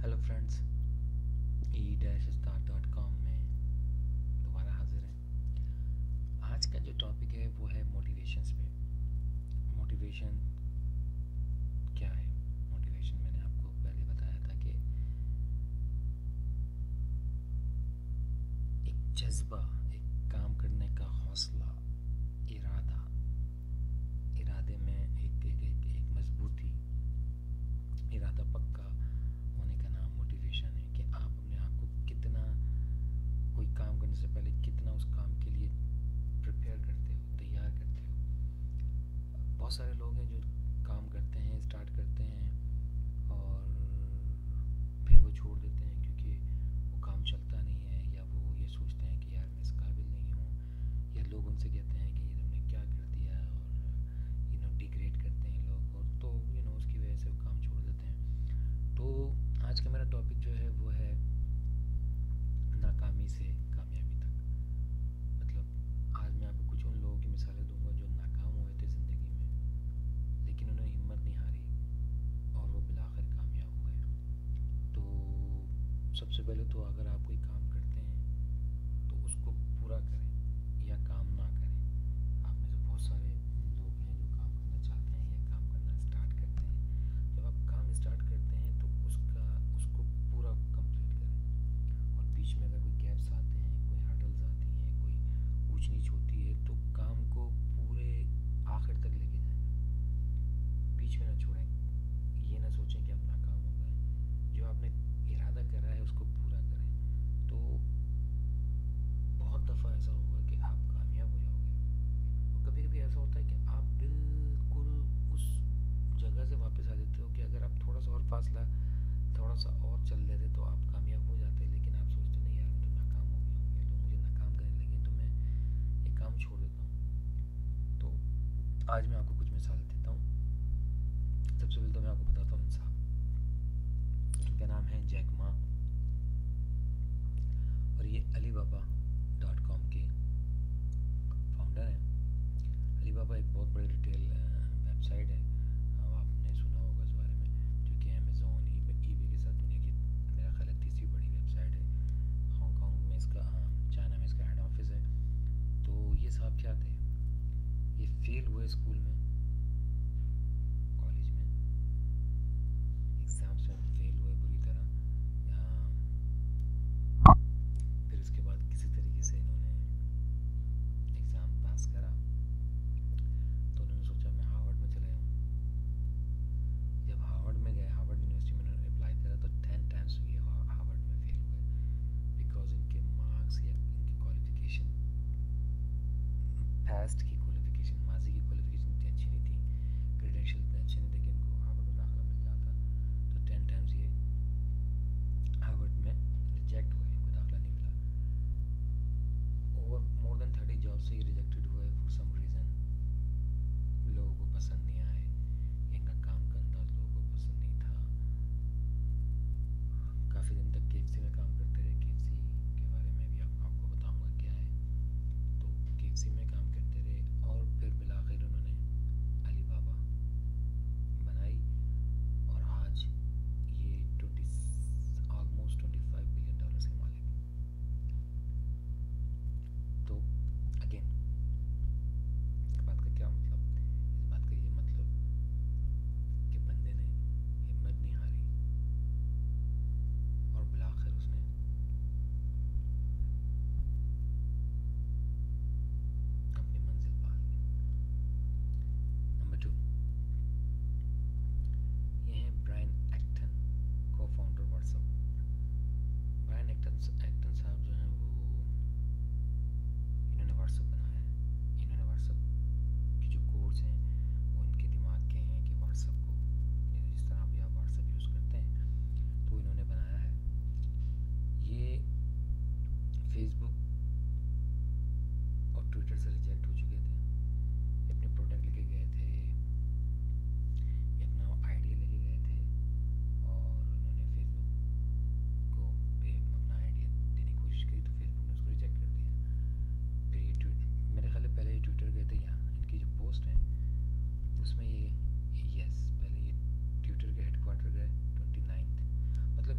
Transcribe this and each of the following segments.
Hello friends, e-star.com में दोबारा हाजिर हैं। आज का जो टॉपिक है वो है मोटिवेशंस पे। मोटिवेशन क्या है? मोटिवेशन मैंने आपको पहले बताया था कि एक जज्बा, एक काम करने का हौसला, इरादा, इरादे में एक मजबूती, इरादा पक्का होने का नाम मोटिवेशन है। कि आप अपने आप को कितना, कोई काम करने से पहले कितना उस काम के लिए प्रिपेयर करते हो, तैयार करते हो। बहुत सारे लोग हैं जो काम करते हैं, स्टार्ट करते हैं और फिर वो छोड़ देते हैं क्योंकि वो काम चलता नहीं है, या वो ये सोचते हैं कि यार मैं इस काबिल नहीं हूँ, या लोग उनसे कहते हैं कि ये तुमने क्या कर दिया, और डिग्रेड करते हैं लोग, और तो उसकी वजह से वो काम छोड़ देते हैं। तो आज का मेरा टॉपिक जो है वो है नाकामी से कामयाबी तक। मतलब आज मैं आपको कुछ उन लोगों की मिसालें दूंगा जो नाकाम हुए थे ज़िंदगी में, लेकिन उन्होंने हिम्मत नहीं हारी और वो बिलाखिर कामयाब हुए। तो सबसे पहले तो अगर आप कोई काम करते हैं तो उसको पूरा करें या काम ना करें। आप में से बहुत सारे लोग हैं जो काम करना चाहते हैं या काम करना स्टार्ट करते हैं। जब आप काम स्टार्ट करते हैं तो उसको पूरा कंप्लीट करें, और बीच में अगर कोई गैप्स आते हैं, कोई हर्डल्स आती हैं, कोई ऊंच नीच होती है, तो काम को पूरे आखिर तक लेके जाएं, बीच में ना छोड़ें। ये ना सोचें कि आप नाकाम हो गए। जो आपने इरादा करा है उसको पूरा करें। तो बहुत दफ़ा ऐसा होगा कि आप कामयाब हो जाओगे, और कभी कभी ऐसा होता है कि आप बिल्कुल उस जगह से वापस आ जाते हो कि अगर आप थोड़ा सा और फासला, थोड़ा सा और चल लेते तो आप कामयाब हो जाते। लेकिन आप सोचते नहीं, यार मैं तो नाकाम हो गया हूँ, ये लोग मुझे नाकाम करने लगे, तो मैं ये काम छोड़ देता हूँ। तो आज मैं आपको कुछ मिसाल देता हूँ। सबसे पहले तो मैं आपको बताता हूँ इंसाफ। इनका नाम है जैक मा, और ये अली बाबा .com के फाउंडर हैं। अली बाबा एक बहुत बड़ी रिटेल वेबसाइट है। आपने सुना होगा इस बारे में, जो कि अमेज़ोन, ईबे के साथ दुनिया की मेरा ख्याल है तीसरी बड़ी वेबसाइट है। हांगकांग में इसका, चाइना में इसका हेड ऑफिस है। तो ये साहब क्या थे? ये फेल हुए स्कूल में,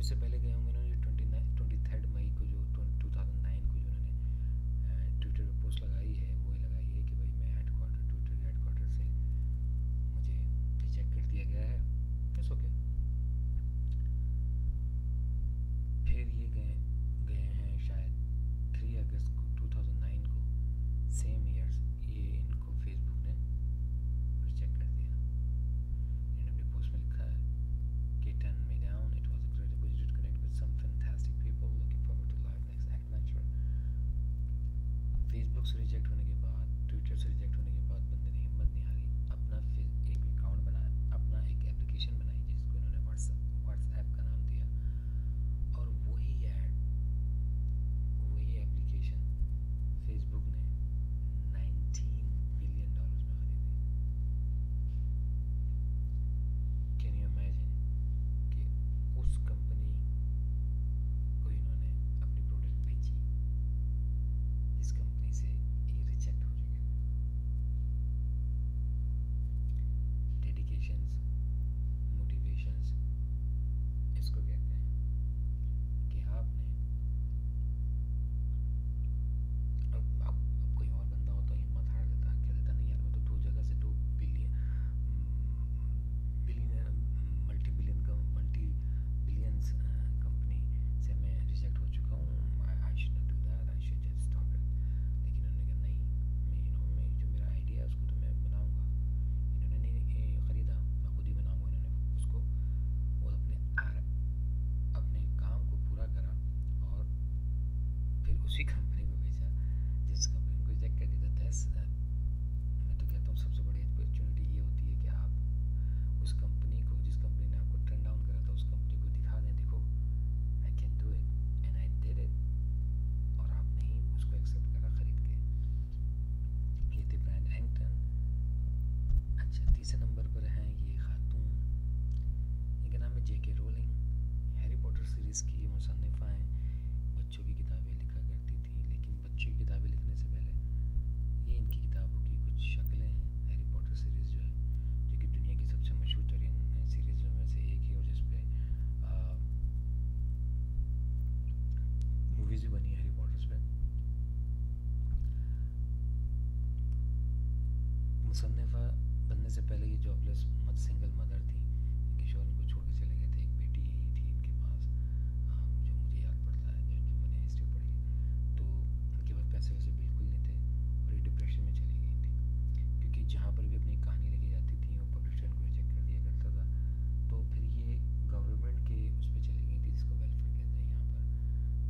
इससे पहले गए होंगे उन्होंने 23 मई को जो 2009 को जो उन्होंने ट्विटर पर पोस्ट लगाई है वो लगाई है कि भाई मैं ट्विटर के हेडक्वार्टर से मुझे रिजेक्ट कर दिया गया है। It's okay. फिर ये गए गए हैं शायद 3 अगस्त को 2009 को, सेम ईयर्स, ये इनको फेसबुक ने रिजेक्ट कर दिया। इन्होंने अपने पोस्ट में लिखा है कि turn me down, it was a great opportunity to connect with some fantastic people, looking forward to life next adventure। Facebook से रिजेक्ट होने के बाद, ट्विटर से रिजेक्ट होने के बाद बंदे ने हिम्मत नहीं हारी, अपना एक अकाउंट बनाया, अपना एक एप्लीकेशन बनाई जिसको इन्होंने व्हाट्सएप का नाम दिया, और वही एप्लीकेशन फेसबुक ने $19 बिलियन में खरीदी। कैन यू इमेजिन कि उस कंपनी को इन्होंने अपनी प्रोडक्ट बेची जिस कंपनी से ये रिजेक्ट हो चुके थे। डेडिकेशंस, मोटिवेशंस, इसको कहते हैं कि आपने अब कोई और बंदा हो तो हिम्मत हार देता, कह देता नहीं यार मैं तो 2 जगह से 2 बिलियन मल्टी बिलियंस कंपनी से मैं रिजेक्ट हो चुका हूँ, I should not do that, I should just stop it. लेकिन उन्होंने कहा नहीं, मैं जो मेरा आइडिया है उसको तो मैं बनाऊंगा। इन्होंने नहीं ख़रीदा, मैं खुद ही बनाऊंगा। इन्होंने उसको वो अपने काम को पूरा करा और फिर उसी कंपनी को भेजा जिस कंपनी को रिजेक्ट कर दिया था। मैं तो कहता हूँ सबसे बड़ी अपॉर्चुनिटी ये होती है कि आप उस कंपनी को, जिस कंपनी ने आपको टर्न डाउन करा था, उस कंपनी को दिखा दें, देखो I can do it and I did it, और आपने ही उसको एक्सेप्ट करा खरीद के। ये थे ब्रायन हैंगटन। अच्छा, तीसरे नंबर पर हैं ये खातून, इनका नाम है जेके रोलिंग। हैरी पॉटर सीरीज़ की मुसन्निफ़ा हैं, बच्चों की किताबें लिखा करती थी, लेकिन बच्चों की किताबें लिखने से पहले ये इनकी किताबों की कुछ शक्लें हैं। हैरी पॉटर सीरीज़ जो है, जो कि दुनिया की सबसे मशहूर तरीन सीरीज़ में से एक है, और जिस पे मूवीज़ भी बनी है हैरी पॉटर्स पे। मुसन्निफ़ा बनने से पहले ये जॉबलेस सिंगल मदर थी। इनके शौहर इनको छोड़ के चले गए थे। एक बेटी थी इनके पास, जो मुझे याद पड़ता है, जो मैंने हिस्ट्री पढ़ी है, तो इनके पास पैसे वैसे बिल्कुल नहीं थे और ये डिप्रेशन में चली गई थी, क्योंकि जहाँ पर भी अपनी कहानी लेके जाती थी वो पब्लिशर इनको रिजेक्ट कर दिया करता था। तो फिर ये गवर्नमेंट के उस पर चली गई थी, जिसको वेलफेयर कहते हैं। यहाँ पर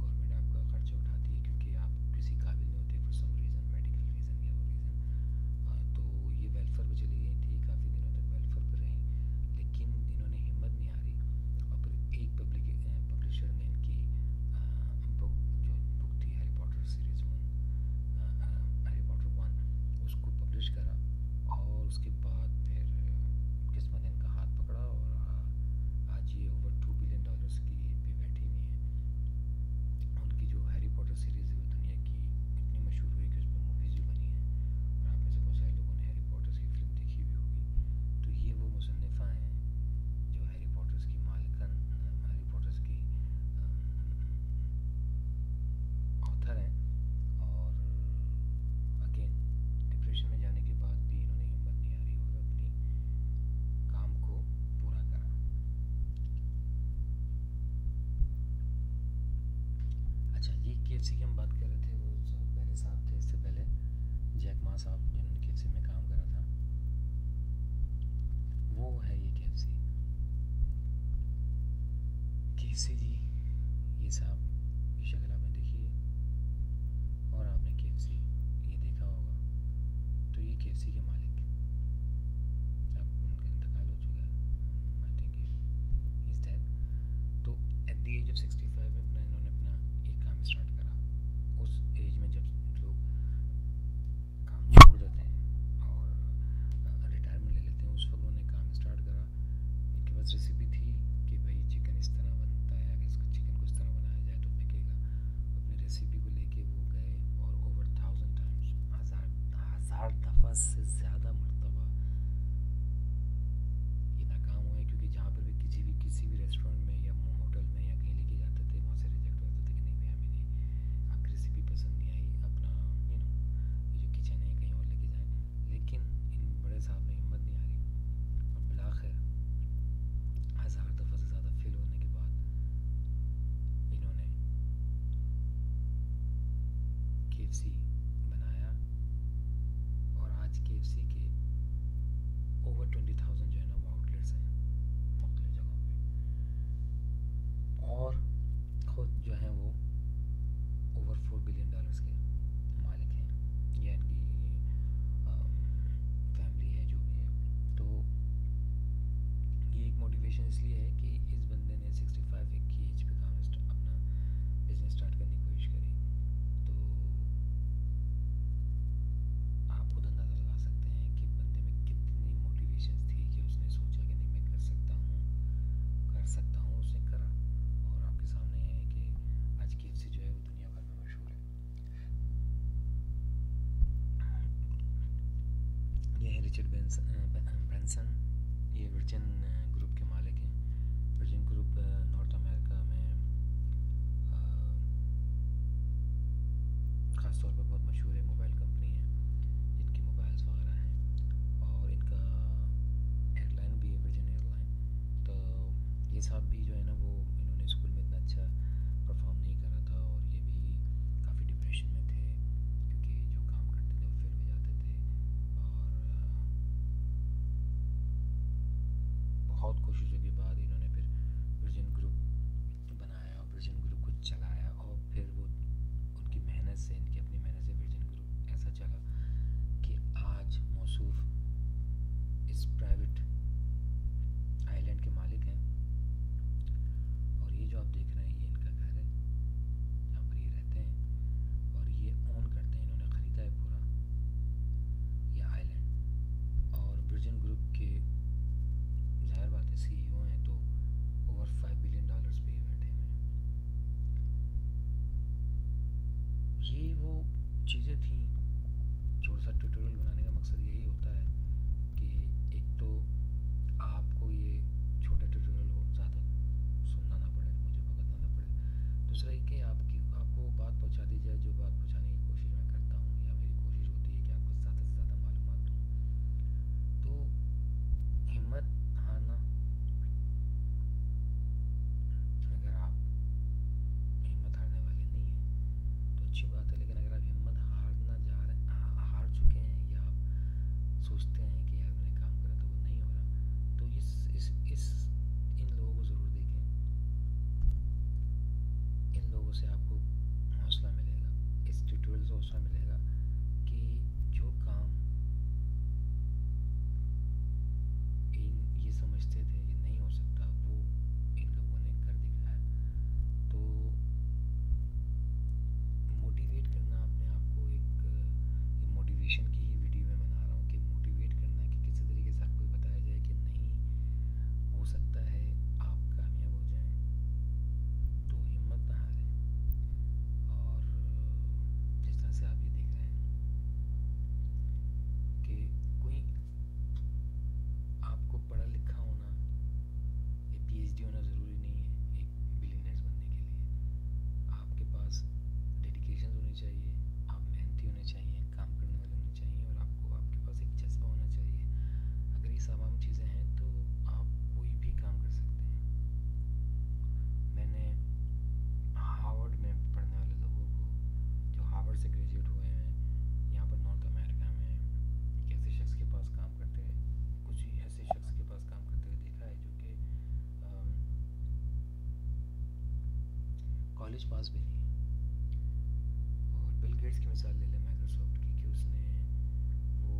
गवर्नमेंट आपका खर्चा उठाती है क्योंकि आप किसी काबिल नहीं होते for some reason, medical reason या वो रीज़न। तो ये वेलफेयर पे चली गई थी, काफ़ी दिनों तक वेलफेयर पर रही, लेकिन इन्होंने हिम्मत नहीं हारी और फिर एक पब्लिशर ने इनकी बुक थी Harry Potter series 1, Harry Potter 1, उसको पब्लिश करा, और उसके बाद फिर किस्मत ने इनका हाथ पकड़ा और आज ये ओवर $2 बिलियन की पे बैठी हुई हैं। उनकी जो हैरी पॉटर सीरीज़ है वो दुनिया की इतनी मशहूर हुई कि उस पर मूवीज़ भी बनी हैं, और आप में से बहुत सारे लोगों ने हैरी पॉटर्स की फ़िल्म देखी भी होगी। तो ये वो मुसन्निफ़ा हैं जो हैरी पॉटर्स की मालिकन, हैरी पॉटर्स की ऑथर हैं। और अगेन डिप्रेशन में जाने के बाद भी इन्होंने हिम्मत नहीं हारी और अपनी काम को पूरा करा। अच्छा, ये KFC की हम बात कर रहे थे, वो जो पहले साहब थे, इससे पहले जैक मा साहब जिन्होंने KFC में काम करा था, वो है ये KFC जी। ये साहब की शक्ल आपने देखी है और आपने KFC ये देखा होगा, तो ये KFC के मालिक, अब उनका इंतकाल हो चुका है, I think he is dead. तो एट द एज ऑफ 65 में इन्होंने अपना एक काम स्टार्ट करा। उस एज में जब लोग काम छोड़ देते हैं और रिटायरमेंट ले लेते हैं, उस वक्त उन्होंने काम स्टार्ट करा। इनके पास रेसिपी थी कि भाई चिकन इस तरह बनता है, अगर इसको चिकन को इस तरह बनाया जाए तो बिकेगा। अपनी रेसिपी को लेके वो गए और ओवर 1000 टाइम्स, हज़ार दफ़ा से ज़्यादा मरतबा ये नाकाम हुए, क्योंकि जहाँ पर भी किसी भी रेस्टोरेंट में या होटल में या कहीं KFC बनाया, और आज KFC के ओवर 20,000 जो है ना वो आउटलेट्स हैं मुख्तलिफ जगहों पे, और ख़ुद जो है वो ओवर $4 बिलियन के मालिक हैं, या इनकी फैमिली है जो भी है। तो ये एक मोटिवेशन इसलिए है कि इस बंदे ने 65 की एज पे अपना बिजनेस स्टार्ट करने की कोशिश करी। तो आप खुद अंदाज़ा लगा सकते हैं कि बंदे में कितनी मोटिवेशन थी कि उसने सोचा कि नहीं मैं कर सकता हूँ, उसने करा, और आपके सामने है कि आज KFC जो है वो दुनिया भर में मशहूर है। ये है रिचर्ड ब्रांसन, ये वर्जिन ग्रुप के मालिक हैं। वर्जिन ग्रुप नॉर्थ अमेरिका में ख़ास तौर पर बहुत मशहूर है, मोबाइल कंपनी है जिनकी मोबाइल्स वगैरह हैं, और इनका एयरलाइन भी है वर्जिन एयरलाइन। तो ये साहब भी जो है ना वो इन्होंने स्कूल में इतना अच्छा परफॉर्म नहीं करा था, और ये भी काफ़ी डिप्रेशन में थे क्योंकि जो काम करते थे वो फेल हो जाते थे, और बहुत कोशिशों के बाद इन्होंने फिर वर्जिन ग्रुप बनाया और वर्जिन ग्रुप को चलाया, और फिर वो उनकी मेहनत से, इनकी अपनी मेहनत से वर्जिन ग्रुप ऐसा चला कि आज मौसूफ इस प्राइवेट आइलैंड के मालिक हैं। और ये जो आप देख रहे हैं ये इनका घर है जहाँ पर ये रहते हैं, और ये ओन करते हैं, इन्होंने ख़रीदा है पूरा ये आइलैंड। और वर्जिन ग्रुप के ज़ाहिर बात है CEO हैं, तो ओवर $5 बिलियन पे ये बैठे हुए हैं। ये वो चीज़ें थी। छोटा सा ट्यूटोरियल बनाने का मकसद यही होता है कि एक तो आपको ये छोटा ट्यूटोरियल हो, ज़्यादा सुनना ना पड़े, मुझे भुगतना ना पड़े। दूसरा ये कि आपको बात पहुंचा दी जाए, जो बात पहुंचाने की कोशिश मैं करता हूँ, या मेरी कोशिश होती है कि आपको ज़्यादा से ज़्यादा मालूमात दूँ। तो हिम्मत हारना, अगर आप हिम्मत हारने वाले नहीं हैं तो अच्छी बात है, लेकिन अगर आप हिम्मत हारना हार चुके हैं, या आप सोचते हैं कि यार मैंने काम करा था वो नहीं हो रहा, तो इन लोगों को ज़रूर देखें। इन लोगों से आपको हौसला मिलेगा, इस ट्यूटोरियल से हौसला मिलेगा कि जो काम ये समझते थे ये नहीं हो सकता, वो इन लोगों ने कर दिखाया। तो मोटिवेट करना अपने आप को, एक मोटिवेशन की ही वीडियो में बना रहा हूँ कि मोटिवेट करना कि किसी तरीके से आपको बताया जाए कि नहीं हो सकता है, आप कामयाब हो जाएं, तो हिम्मत ना हारें। और जिस तरह से आप ये देख रहे हैं कि कोई आपको पढ़ा लिखा होना या PhD होना ज़रूरी नहीं है एक बिलियनर्स बनने के लिए। आपके पास डेडिकेशन होनी चाहिए, आप मेहनती होने चाहिए, काम करने वाले होने चाहिए, और आपके पास एक जज्बा होना चाहिए। अगर ये तमाम चीज़ें हैं तो आप कोई भी काम कर सकते हैं। मैंने हार्वर्ड में पढ़ने वाले लोगों को, जो हार्वर्ड से ग्रेजुएट हुए हैं यहाँ पर नॉर्थ अमेरिका में, एक ऐसे शख्स के पास काम करते हैं, कुछ ऐसे शख्स के पास काम करते हुए देखा है जो कि कॉलेज पास भी नहीं है। और बिल गेट्स की मिसाल ले लें माइक्रोसॉफ्ट की, कि उसने वो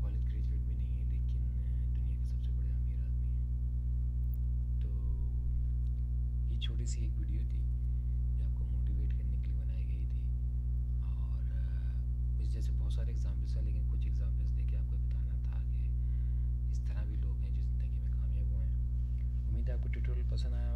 कॉलेज ग्रेजुएट भी नहीं है, लेकिन दुनिया के सबसे बड़े अमीर आदमी हैं। तो ये छोटी सी एक वीडियो थी जो आपको मोटिवेट करने के लिए बनाई गई थी, और इस जैसे बहुत सारे एग्जाम्पल्स हैं, लेकिन कुछ एग्जाम्पल्स देके आपको बताना था कि इस तरह भी लोग हैं जो ज़िंदगी में कामयाब हुए हैं। उम्मीद है आपको ट्यूटोरियल पसंद आया